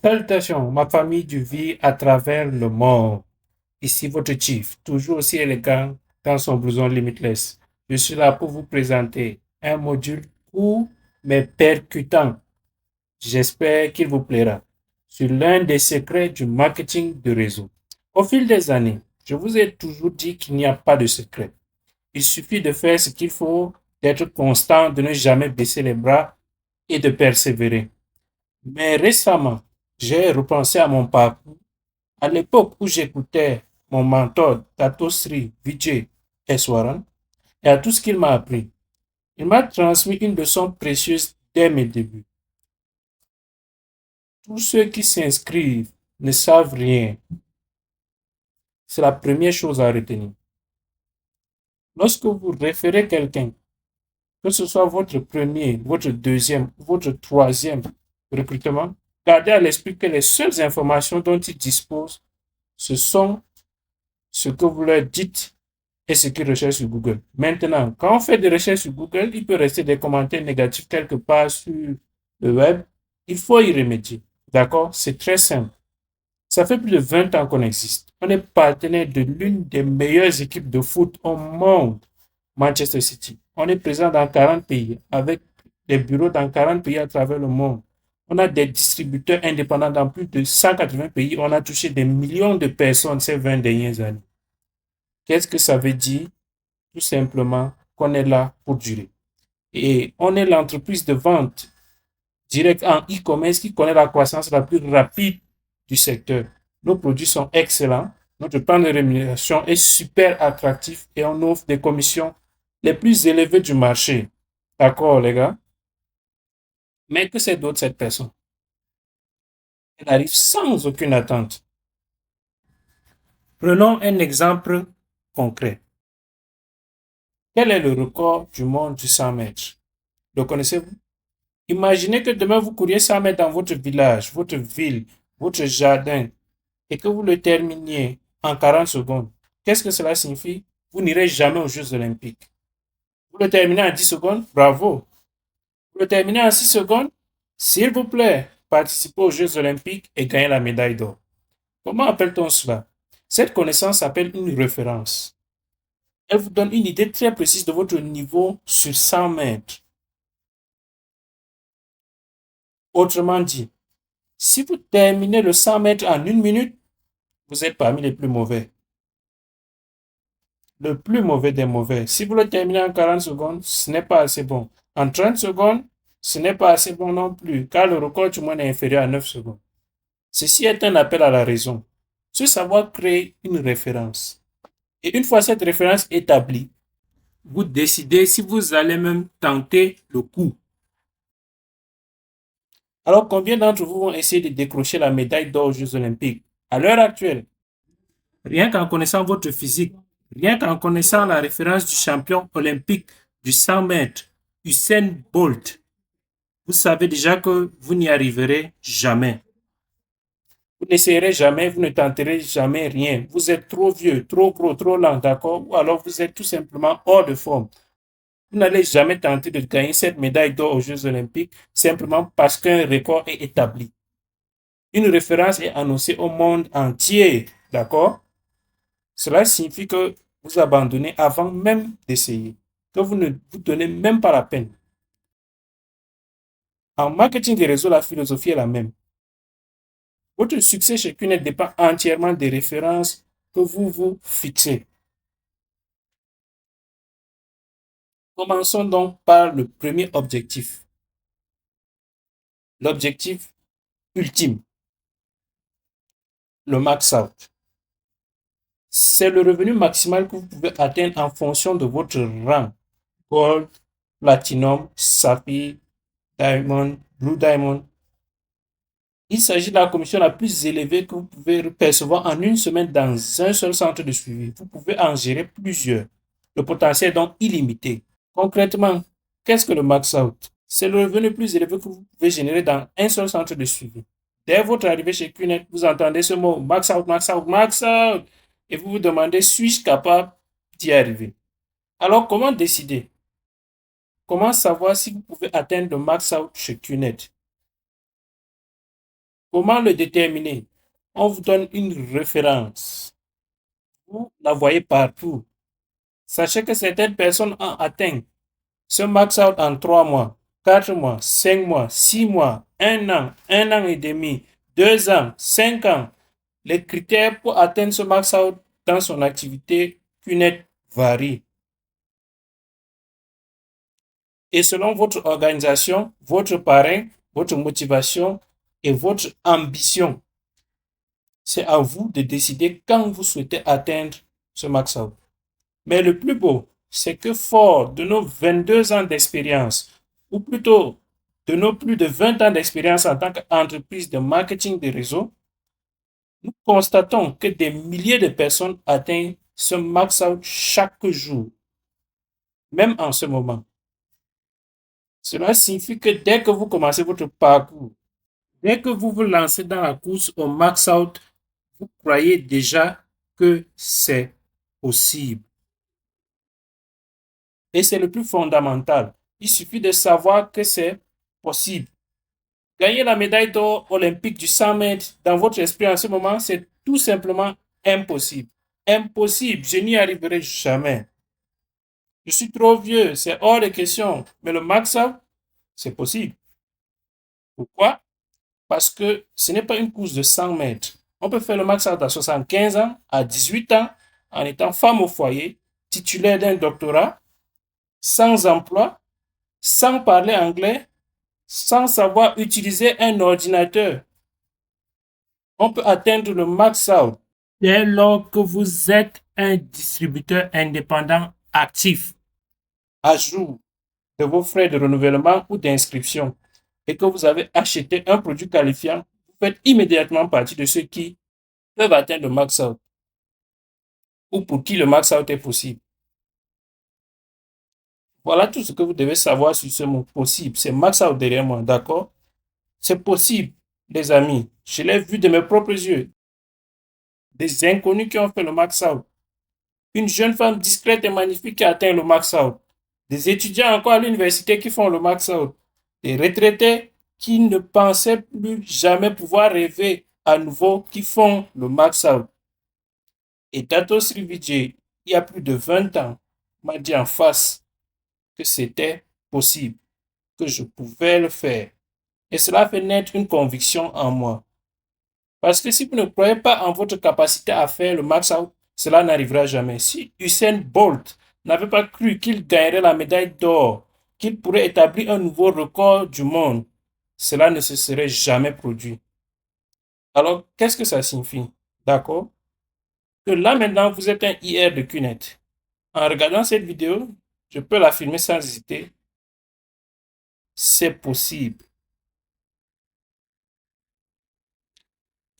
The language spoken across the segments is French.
Salutations, ma famille du vie à travers le monde. Ici votre chief, toujours aussi élégant dans son blouson limitless. Je suis là pour vous présenter un module court mais percutant. J'espère qu'il vous plaira. Sur l'un des secrets du marketing de réseau. Au fil des années, je vous ai toujours dit qu'il n'y a pas de secret. Il suffit de faire ce qu'il faut, d'être constant, de ne jamais baisser les bras et de persévérer. Mais récemment, j'ai repensé à mon parcours. À l'époque où j'écoutais mon mentor, Dato Sri Vijay Eswaran, et à tout ce qu'il m'a appris. Il m'a transmis une leçon précieuse dès mes débuts. Tous ceux qui s'inscrivent ne savent rien. C'est la première chose à retenir. Lorsque vous référez quelqu'un, que ce soit votre premier, votre deuxième, votre troisième recrutement, gardez à l'esprit que les seules informations dont ils disposent, ce sont ce que vous leur dites et ce qu'ils recherchent sur Google. Maintenant, quand on fait des recherches sur Google, il peut rester des commentaires négatifs quelque part sur le web. Il faut y remédier. D'accord? C'est très simple. Ça fait plus de 20 ans qu'on existe. On est partenaire de l'une des meilleures équipes de foot au monde, Manchester City. On est présent dans 40 pays, avec des bureaux dans 40 pays à travers le monde. On a des distributeurs indépendants dans plus de 180 pays. On a touché des millions de personnes ces 20 dernières années. Qu'est-ce que ça veut dire? Tout simplement qu'on est là pour durer. Et on est l'entreprise de vente directe en e-commerce qui connaît la croissance la plus rapide du secteur. Nos produits sont excellents, notre plan de rémunération est super attractif et on offre des commissions les plus élevées du marché. D'accord, les gars? Mais que c'est d'autre cette personne? Elle arrive sans aucune attente. Prenons un exemple concret. Quel est le record du monde du 100 mètres? Le connaissez-vous? Imaginez que demain vous couriez 100 mètres dans votre village, votre ville, votre jardin et que vous le terminiez en 40 secondes. Qu'est-ce que cela signifie? Vous n'irez jamais aux Jeux Olympiques. Vous le terminez en 10 secondes, bravo. Vous le terminez en 6 secondes, s'il vous plaît, participez aux Jeux Olympiques et gagnez la médaille d'or. Comment appelle-t-on cela? Cette connaissance s'appelle une référence. Elle vous donne une idée très précise de votre niveau sur 100 mètres. Autrement dit, si vous terminez le 100 mètres en une minute, vous êtes parmi les plus mauvais. Le plus mauvais des mauvais. Si vous le terminez en 40 secondes, ce n'est pas assez bon. En 30 secondes, ce n'est pas assez bon non plus, car le record du monde est inférieur à 9 secondes. Ceci est un appel à la raison. Ce savoir crée une référence. Et une fois cette référence établie, vous décidez si vous allez même tenter le coup. Alors, combien d'entre vous vont essayer de décrocher la médaille d'or aux Jeux Olympiques? À l'heure actuelle, rien qu'en connaissant votre physique, rien qu'en connaissant la référence du champion olympique du 100 mètres, Usain Bolt, vous savez déjà que vous n'y arriverez jamais. Vous n'essayerez jamais, vous ne tenterez jamais rien. Vous êtes trop vieux, trop gros, trop lent, d'accord? Ou alors vous êtes tout simplement hors de forme. Vous n'allez jamais tenter de gagner cette médaille d'or aux Jeux Olympiques simplement parce qu'un record est établi. Une référence est annoncée au monde entier, d'accord? Cela signifie que vous abandonnez avant même d'essayer, que vous ne vous donnez même pas la peine. En marketing des réseaux, la philosophie est la même. Votre succès chez Qnet dépend entièrement des références que vous vous fixez. Commençons donc par le premier objectif. L'objectif ultime, le max out. C'est le revenu maximal que vous pouvez atteindre en fonction de votre rang. Gold, Platinum, Saphir, Diamond, Blue Diamond. Il s'agit de la commission la plus élevée que vous pouvez percevoir en une semaine dans un seul centre de suivi. Vous pouvez en gérer plusieurs. Le potentiel est donc illimité. Concrètement, qu'est-ce que le max out? C'est le revenu le plus élevé que vous pouvez générer dans un seul centre de suivi. Dès votre arrivée chez Qnet, vous entendez ce mot max out, max out, max out. Et vous vous demandez, suis-je capable d'y arriver? Alors, comment décider? Comment savoir si vous pouvez atteindre le max out chez Qnet? Comment le déterminer? On vous donne une référence. Vous la voyez partout. Sachez que certaines personnes ont atteint ce max out en 3 mois, 4 mois, 5 mois, 6 mois, 1 an et demi, 2 ans, 5 ans. Les critères pour atteindre ce max out dans son activité QNET varient. Et selon votre organisation, votre parrain, votre motivation et votre ambition, c'est à vous de décider quand vous souhaitez atteindre ce max out. Mais le plus beau, c'est que fort de nos 22 ans d'expérience, ou plutôt de nos plus de 20 ans d'expérience en tant qu'entreprise de marketing de réseau, nous constatons que des milliers de personnes atteignent ce max out chaque jour, même en ce moment. Cela signifie que dès que vous commencez votre parcours, dès que vous vous lancez dans la course au max out, vous croyez déjà que c'est possible. Et c'est le plus fondamental. Il suffit de savoir que c'est possible. Gagner la médaille d'or olympique du 100 mètres dans votre esprit en ce moment, c'est tout simplement impossible. Impossible, je n'y arriverai jamais. Je suis trop vieux, c'est hors de question. Mais le max-out, c'est possible. Pourquoi? Parce que ce n'est pas une course de 100 mètres. On peut faire le max-out à 75 ans, à 18 ans, en étant femme au foyer, titulaire d'un doctorat, sans emploi, sans parler anglais, sans savoir utiliser un ordinateur. On peut atteindre le max-out dès lors que vous êtes un distributeur indépendant actif, à jour de vos frais de renouvellement ou d'inscription, et que vous avez acheté un produit qualifiant, vous faites immédiatement partie de ceux qui peuvent atteindre le max-out ou pour qui le max-out est possible. Voilà tout ce que vous devez savoir sur ce mot possible. C'est max-out derrière moi, d'accord? C'est possible, les amis. Je l'ai vu de mes propres yeux. Des inconnus qui ont fait le max-out. Une jeune femme discrète et magnifique qui a atteint le max-out. Des étudiants encore à l'université qui font le max-out. Des retraités qui ne pensaient plus jamais pouvoir rêver à nouveau qui font le max-out. Et Dato Sri Vijay, il y a plus de 20 ans, m'a dit en face que c'était possible, que je pouvais le faire. Et cela fait naître une conviction en moi. Parce que si vous ne croyez pas en votre capacité à faire le max-out, cela n'arrivera jamais. Si Usain Bolt n'avait pas cru qu'il gagnerait la médaille d'or, qu'il pourrait établir un nouveau record du monde, cela ne se serait jamais produit. Alors, qu'est-ce que ça signifie? D'accord? Que là maintenant, vous êtes un IR de QNET. En regardant cette vidéo, je peux l'affirmer sans hésiter. C'est possible.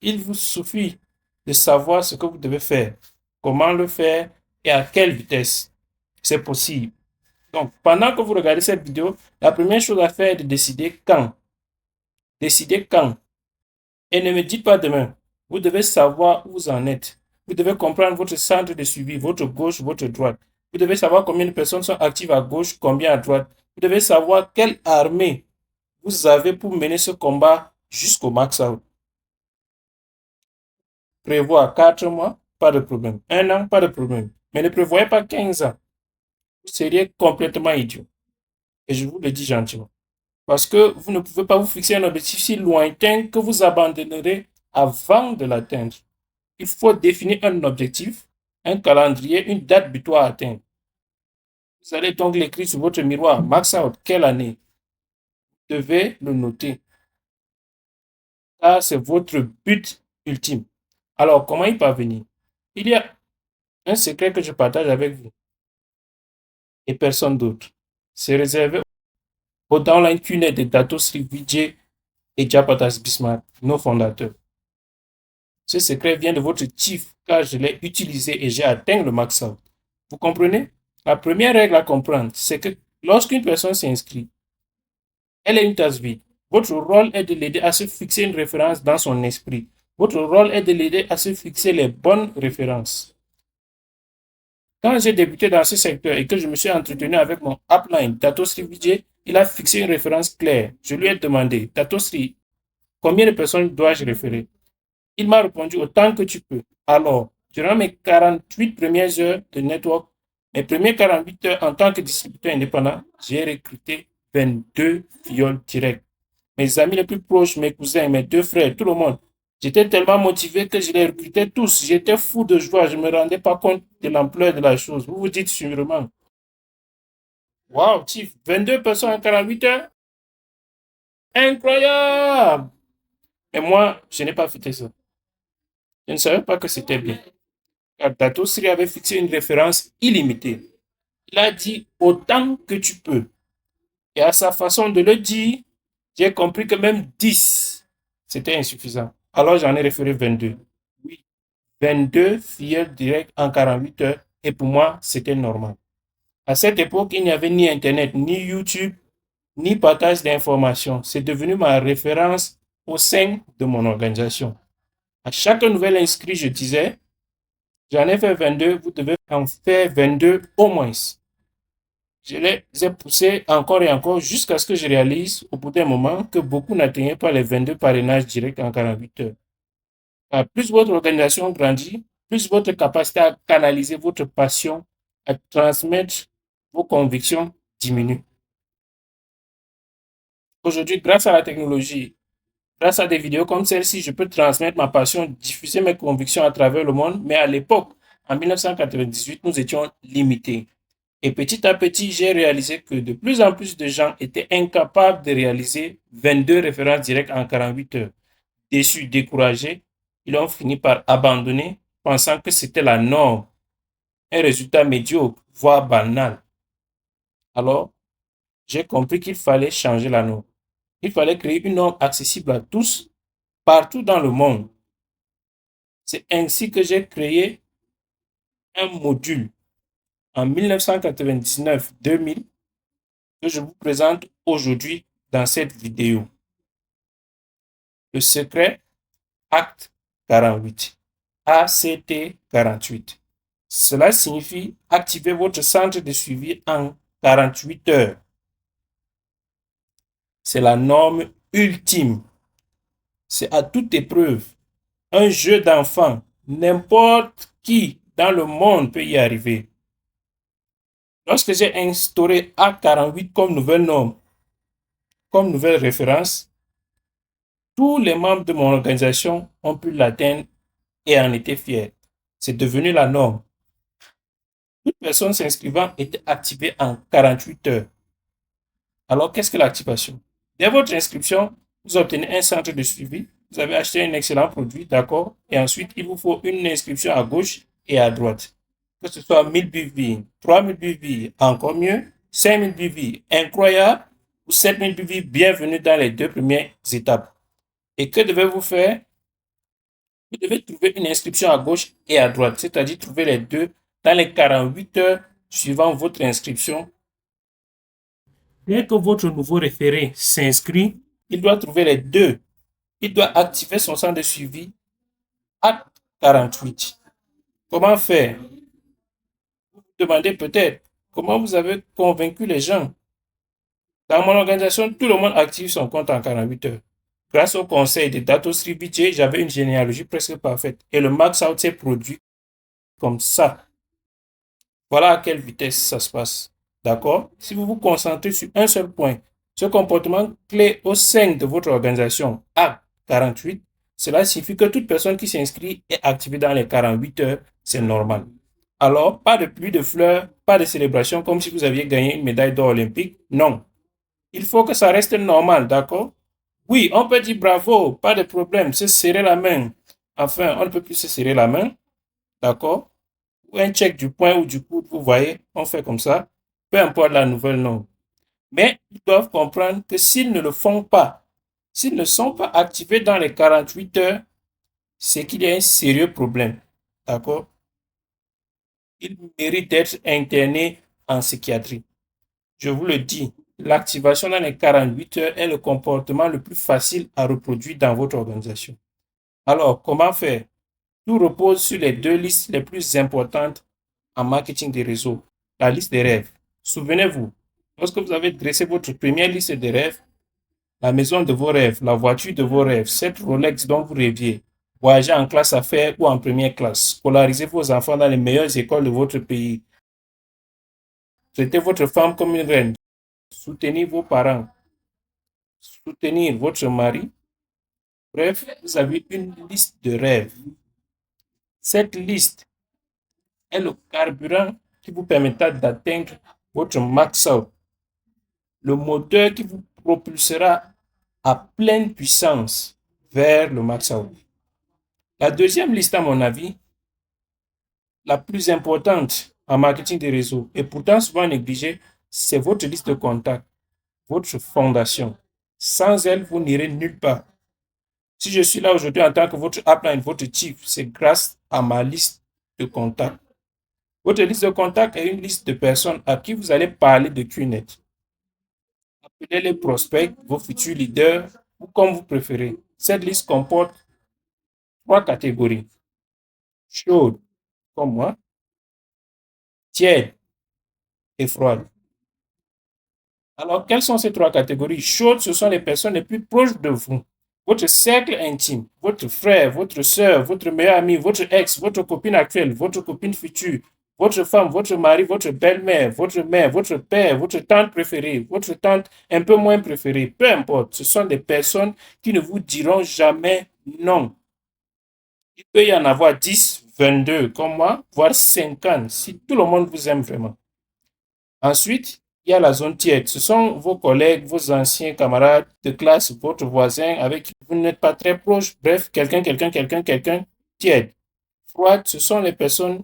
Il vous suffit de savoir ce que vous devez faire, comment le faire et à quelle vitesse. C'est possible. Donc, pendant que vous regardez cette vidéo, la première chose à faire est de décider quand. Décidez quand. Et ne me dites pas demain. Vous devez savoir où vous en êtes. Vous devez comprendre votre centre de suivi, votre gauche, votre droite. Vous devez savoir combien de personnes sont actives à gauche, combien à droite. Vous devez savoir quelle armée vous avez pour mener ce combat jusqu'au max-out. Prévoir 4 mois, pas de problème. 1 an, pas de problème. Mais ne prévoyez pas 15 ans. Vous seriez complètement idiot. Et je vous le dis gentiment. Parce que vous ne pouvez pas vous fixer un objectif si lointain que vous abandonnerez avant de l'atteindre. Il faut définir un objectif, un calendrier, une date butoir à atteindre. Vous allez donc l'écrire sur votre miroir. Max out, quelle année? Vous devez le noter. Ça, c'est votre but ultime. Alors, comment y parvenir? Il y a un secret que je partage avec vous et personne d'autre. C'est réservé au downline QNET de Dato Sri Vijay et Japatas Bismarck, nos fondateurs. Ce secret vient de votre chief car je l'ai utilisé et j'ai atteint le max out. Vous comprenez? La première règle à comprendre, c'est que lorsqu'une personne s'inscrit, elle est une tasse vide. Votre rôle est de l'aider à se fixer une référence dans son esprit. Votre rôle est de l'aider à se fixer les bonnes références. Quand j'ai débuté dans ce secteur et que je me suis entretenu avec mon upline, Dato Sri Vijay, il a fixé une référence claire. Je lui ai demandé, Dato Sri, Combien de personnes dois-je référer? Il m'a répondu autant que tu peux. Alors, durant mes 48 premières heures de network, mes premières 48 heures en tant que distributeur indépendant, j'ai recruté 22 filleuls directs. Mes amis les plus proches, mes cousins, mes deux frères, tout le monde. J'étais tellement motivé que je les recrutais tous. J'étais fou de joie. Je ne me rendais pas compte de l'ampleur de la chose. Vous vous dites sûrement, waouh, Chief, 22 personnes en 48 heures? Incroyable! Mais moi, je n'ai pas fait ça. Je ne savais pas que c'était bien. Car Dato Sri avait fixé une référence illimitée. Il a dit autant que tu peux. Et à sa façon de le dire, j'ai compris que même 10, c'était insuffisant. Alors j'en ai référé 22. Oui, 22 filleuls directs en 48 heures. Et pour moi, c'était normal. À cette époque, il n'y avait ni Internet, ni YouTube, ni partage d'informations. C'est devenu ma référence au sein de mon organisation. À chaque nouvel inscrit, je disais, j'en ai fait 22, vous devez en faire 22 au moins. Je les ai poussés encore et encore jusqu'à ce que je réalise au bout d'un moment que beaucoup n'atteignaient pas les 22 parrainages directs en 48 heures. Plus votre organisation grandit, plus votre capacité à canaliser votre passion, à transmettre vos convictions diminue. Aujourd'hui, grâce à la technologie, grâce à des vidéos comme celle-ci, je peux transmettre ma passion, diffuser mes convictions à travers le monde. Mais à l'époque, en 1998, nous étions limités. Et petit à petit, j'ai réalisé que de plus en plus de gens étaient incapables de réaliser 22 références directes en 48 heures. Déçus, découragés, ils ont fini par abandonner, pensant que c'était la norme, un résultat médiocre, voire banal. Alors, j'ai compris qu'il fallait changer la norme. Il fallait créer une norme accessible à tous, partout dans le monde. C'est ainsi que j'ai créé un module en 1999-2000 que je vous présente aujourd'hui dans cette vidéo. Le secret, acte 48, ACT 48. Cela signifie activer votre centre de suivi en 48 heures. C'est la norme ultime. C'est à toute épreuve. Un jeu d'enfant. N'importe qui dans le monde peut y arriver. Lorsque j'ai instauré A48 comme nouvelle norme, comme nouvelle référence, tous les membres de mon organisation ont pu l'atteindre et en étaient fiers. C'est devenu la norme. Toute personne s'inscrivant était activée en 48 heures. Alors, qu'est-ce que l'activation? Dès votre inscription, vous obtenez un centre de suivi. Vous avez acheté un excellent produit, d'accord? Et ensuite, il vous faut une inscription à gauche et à droite. Que ce soit 1000 BV, 3000 BV, encore mieux, 5000 BV, incroyable, ou 7000 BV, bienvenue dans les deux premières étapes. Et que devez-vous faire? Vous devez trouver une inscription à gauche et à droite, c'est-à-dire trouver les deux dans les 48 heures suivant votre inscription. Dès que votre nouveau référé s'inscrit, il doit trouver les deux. Il doit activer son centre de suivi à 48. Comment faire? Vous vous demandez peut-être comment vous avez convaincu les gens. Dans mon organisation, tout le monde active son compte en 48 heures. Grâce au conseil de Dato Sri Vijay, j'avais une généalogie presque parfaite et le max out s'est produit comme ça. Voilà à quelle vitesse ça se passe. D'accord? Si vous vous concentrez sur un seul point, ce comportement clé au sein de votre organisation à 48, cela signifie que toute personne qui s'inscrit est activée dans les 48 heures, c'est normal. Alors, pas de pluie de fleurs, pas de célébration comme si vous aviez gagné une médaille d'or olympique. Non. Il faut que ça reste normal, d'accord? Oui, on peut dire bravo, pas de problème, se serrer la main. Enfin, on ne peut plus se serrer la main, d'accord? Ou un check du poing ou du coude, vous voyez, on fait comme ça, peu importe la nouvelle norme. Mais ils doivent comprendre que s'ils ne le font pas, s'ils ne sont pas activés dans les 48 heures, c'est qu'il y a un sérieux problème. D'accord? Ils méritent d'être internés en psychiatrie. Je vous le dis, l'activation dans les 48 heures est le comportement le plus facile à reproduire dans votre organisation. Alors, comment faire? Tout repose sur les deux listes les plus importantes en marketing des réseaux. La liste des rêves. Souvenez-vous, lorsque vous avez dressé votre première liste des rêves, la maison de vos rêves, la voiture de vos rêves, cette Rolex dont vous rêviez, voyager en classe affaires ou en première classe, scolariser vos enfants dans les meilleures écoles de votre pays, traiter votre femme comme une reine, soutenir vos parents, soutenir votre mari. Bref, vous avez une liste de rêves. Cette liste est le carburant qui vous permettra d'atteindre votre max out, le moteur qui vous propulsera à pleine puissance vers le max out. La deuxième liste, à mon avis, la plus importante en marketing des réseaux, et pourtant souvent négligée, c'est votre liste de contacts, votre fondation. Sans elle, vous n'irez nulle part. Si je suis là aujourd'hui en tant que votre upline, votre chief, c'est grâce à ma liste de contacts. Votre liste de contacts est une liste de personnes à qui vous allez parler de QNet. Appelez les prospects, vos futurs leaders, ou comme vous préférez. Cette liste comporte 3 catégories. Chaude, comme moi, tiède et froide. Alors, quelles sont ces 3 catégories? Chaudes, ce sont les personnes les plus proches de vous. Votre cercle intime, votre frère, votre soeur, votre meilleur ami, votre ex, votre copine actuelle, votre copine future, votre femme, votre mari, votre belle-mère, votre mère, votre père, votre tante préférée, votre tante un peu moins préférée, peu importe. Ce sont des personnes qui ne vous diront jamais non. Il peut y en avoir 10, 22 comme moi, voire 50 si tout le monde vous aime vraiment. Ensuite, il y a la zone tiède. Ce sont vos collègues, vos anciens camarades de classe, votre voisin avec qui vous n'êtes pas très proche. Bref, quelqu'un tiède. Froide, ce sont les personnes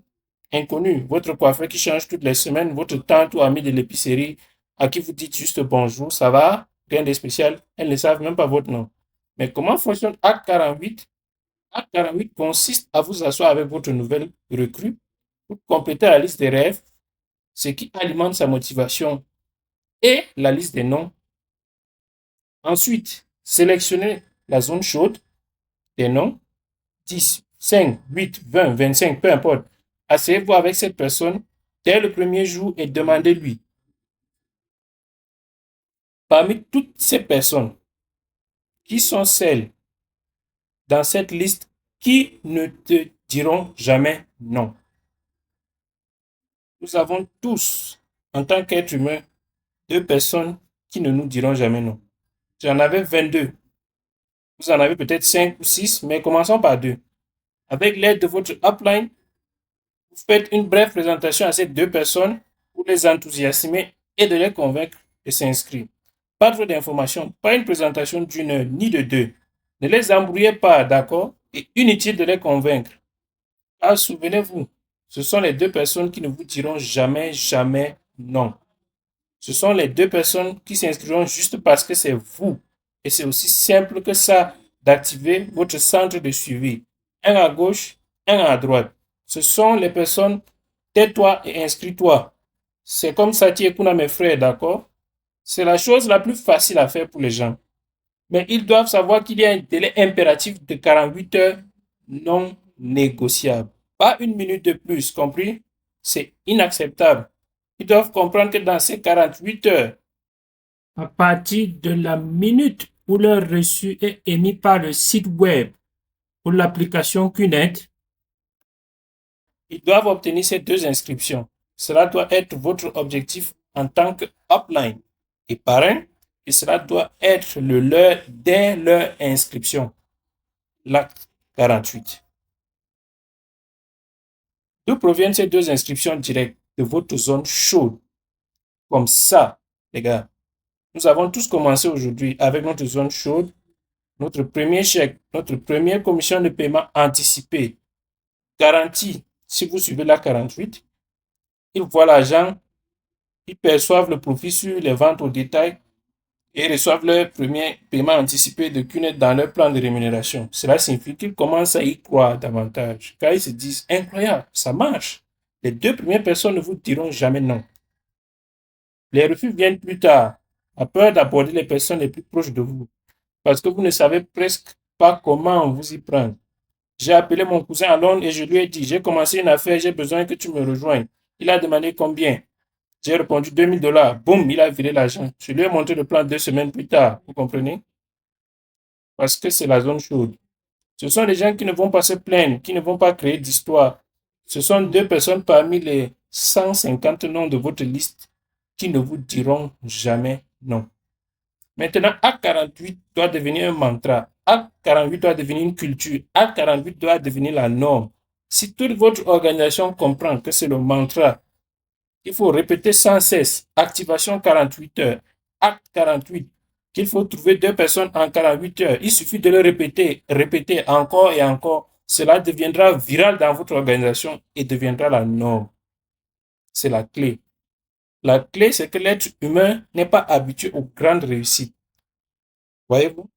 inconnues. Votre coiffeur qui change toutes les semaines, votre tante ou amie de l'épicerie à qui vous dites juste bonjour, ça va, rien de spécial. Elles ne savent même pas votre nom. Mais comment fonctionne Acte 48? Acte 48 consiste à vous asseoir avec votre nouvelle recrue pour compléter la liste des rêves, ce qui alimente sa motivation et la liste des noms. Ensuite, sélectionnez la zone chaude des noms, 10, 5, 8, 20, 25, peu importe. Asseyez-vous avec cette personne dès le premier jour et demandez-lui, parmi toutes ces personnes, qui sont celles dans cette liste qui ne te diront jamais non? Nous avons tous, en tant qu'être humain, 2 personnes qui ne nous diront jamais non. J'en avais 22. Vous en avez peut-être 5 ou 6, mais commençons par 2. Avec l'aide de votre upline, vous faites une brève présentation à ces 2 personnes pour les enthousiasmer et de les convaincre de s'inscrire. Pas trop d'informations, pas une présentation d'1 heure ni de 2. Ne les embrouillez pas, d'accord? Et inutile de les convaincre. Ah, souvenez-vous, ce sont les 2 personnes qui ne vous diront jamais, jamais non. Ce sont les 2 personnes qui s'inscriront juste parce que c'est vous. Et c'est aussi simple que ça d'activer votre centre de suivi. Un à gauche, un à droite. Ce sont les personnes tais-toi et inscris-toi. C'est comme ça Kuna, mes frères, d'accord? C'est la chose la plus facile à faire pour les gens. Mais ils doivent savoir qu'il y a un délai impératif de 48 heures non négociable. Pas 1 minute de plus, compris? C'est inacceptable. Ils doivent comprendre que dans ces 48 heures, à partir de la minute où leur reçu est émis par le site web ou l'application QNet, ils doivent obtenir ces 2 inscriptions. Cela doit être votre objectif en tant que upline et parrain, et cela doit être le leur dès leur inscription. L'acte 48. D'où proviennent ces 2 inscriptions directes? De votre zone chaude. Comme ça, les gars. Nous avons tous commencé aujourd'hui avec notre zone chaude, notre premier chèque, notre première commission de paiement anticipée, garantie. Si vous suivez la 48, ils voient l'argent, ils perçoivent le profit sur les ventes au détail et reçoivent leur premier paiement anticipé de QNet dans leur plan de rémunération. Cela signifie qu'ils commencent à y croire davantage, car ils se disent incroyable, ça marche. Les 2 premières personnes ne vous diront jamais non. Les refus viennent plus tard, à peur d'aborder les personnes les plus proches de vous, parce que vous ne savez presque pas comment vous y prendre. J'ai appelé mon cousin à Londres et je lui ai dit, j'ai commencé une affaire, j'ai besoin que tu me rejoignes. Il a demandé combien. J'ai répondu 2000 $. Boum, il a viré l'argent. Je lui ai montré le plan 2 semaines plus tard. Vous comprenez? Parce que c'est la zone chaude. Ce sont des gens qui ne vont pas se plaindre, qui ne vont pas créer d'histoire. Ce sont 2 personnes parmi les 150 noms de votre liste qui ne vous diront jamais non. Maintenant, Acte 48 doit devenir un mantra. Acte 48 doit devenir une culture. Acte 48 doit devenir la norme. Si toute votre organisation comprend que c'est le mantra, il faut répéter sans cesse. Activation 48 heures. Acte 48. Qu'il faut trouver 2 personnes en 48 heures. Il suffit de le répéter, répéter encore et encore. Cela deviendra viral dans votre organisation et deviendra la norme. C'est la clé. La clé, c'est que l'être humain n'est pas habitué aux grandes réussites. Voyez-vous?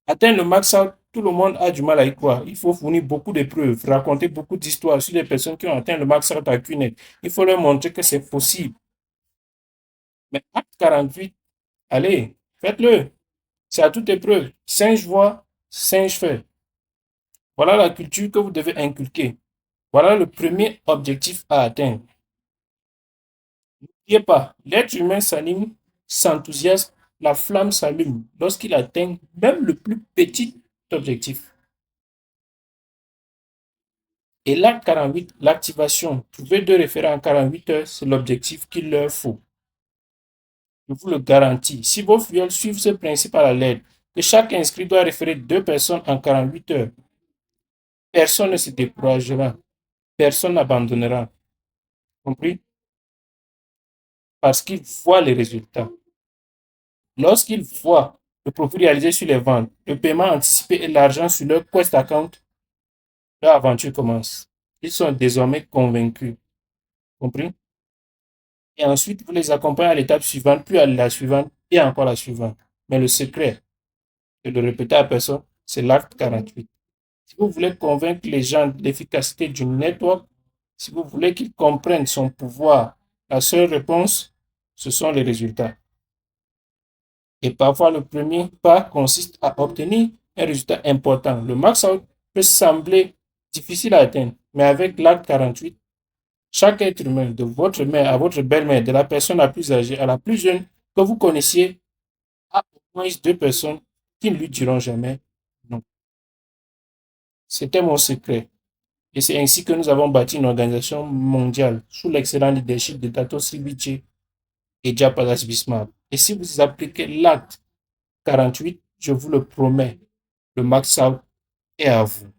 Atteindre le max out, tout le monde a du mal à y croire. Il faut fournir beaucoup de preuves, raconter beaucoup d'histoires sur les personnes qui ont atteint le max out à QNET. Il faut leur montrer que c'est possible. Mais acte 48, allez, faites-le. C'est à toute épreuve. Singe voit, singe fait. Voilà la culture que vous devez inculquer. Voilà le premier objectif à atteindre. N'oubliez pas, l'être humain s'anime, s'enthousiasme, la flamme s'allume lorsqu'il atteint même le plus petit objectif. Et l'acte 48, l'activation, trouver 2 référents en 48 heures, c'est l'objectif qu'il leur faut. Je vous le garantis. Si vos filiales suivent ce principe à la lettre, que chaque inscrit doit référer 2 personnes en 48 heures, personne ne se découragera, personne n'abandonnera. Compris? Parce qu'ils voient les résultats. Lorsqu'ils voient le profit réalisé sur les ventes, le paiement anticipé et l'argent sur leur Quest account, leur aventure commence. Ils sont désormais convaincus. Compris? Et ensuite, vous les accompagnez à l'étape suivante, puis à la suivante et encore la suivante. Mais le secret de le répéter à personne, c'est l'acte 48. Si vous voulez convaincre les gens de l'efficacité du network, si vous voulez qu'ils comprennent son pouvoir, la seule réponse, ce sont les résultats. Et parfois, le premier pas consiste à obtenir un résultat important. Le max out peut sembler difficile à atteindre, mais avec l'acte 48, chaque être humain, de votre mère à votre belle-mère, de la personne la plus âgée à la plus jeune que vous connaissiez, a au moins 2 personnes qui ne lui diront jamais non. C'était mon secret. Et c'est ainsi que nous avons bâti une organisation mondiale sous l'excellent leadership de Dato Srivici et Japadas Bismarck. Et si vous appliquez l'acte 48, je vous le promets, le max out est à vous.